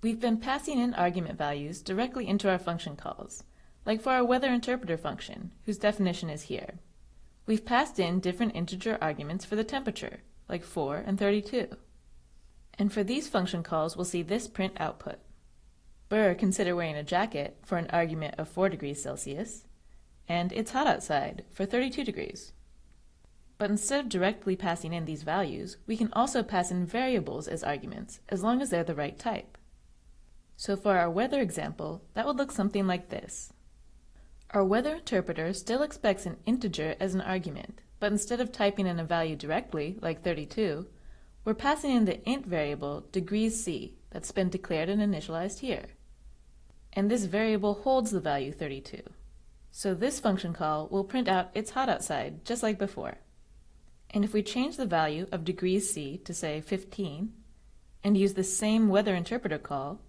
We've been passing in argument values directly into our function calls, like for our weather interpreter function, whose definition is here. We've passed in different integer arguments for the temperature, like 4 and 32. And for these function calls, we'll see this print output. Burr, consider wearing a jacket for an argument of 4 degrees Celsius, and it's hot outside for 32 degrees. But instead of directly passing in these values, we can also pass in variables as arguments, as long as they're the right type. So for our weather example, that would look something like this. Our weather interpreter still expects an integer as an argument, but instead of typing in a value directly, like 32, we're passing in the int variable degrees C that's been declared and initialized here. And this variable holds the value 32. So this function call will print out it's hot outside, just like before. And if we change the value of degrees C to say 15, and use the same weather interpreter call,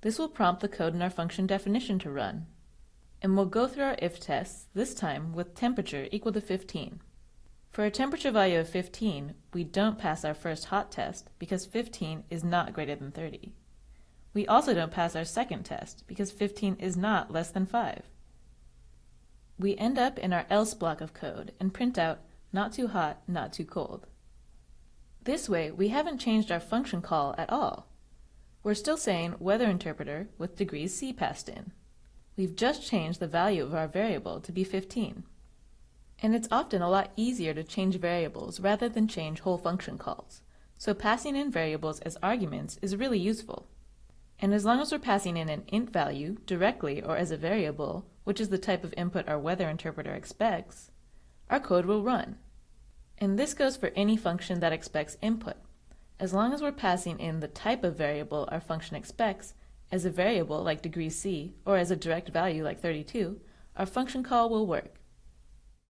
this will prompt the code in our function definition to run. And we'll go through our if tests, this time with temperature equal to 15. For a temperature value of 15, we don't pass our first hot test because 15 is not greater than 30. We also don't pass our second test because 15 is not less than 5. We end up in our else block of code and print out not too hot, not too cold. This way, we haven't changed our function call at all. We're still saying weather interpreter with degrees C passed in. We've just changed the value of our variable to be 15. And it's often a lot easier to change variables rather than change whole function calls, so passing in variables as arguments is really useful. And as long as we're passing in an int value directly or as a variable, which is the type of input our weather interpreter expects, our code will run. And this goes for any function that expects input. As long as we're passing in the type of variable our function expects, as a variable like degrees C or as a direct value like 32, our function call will work.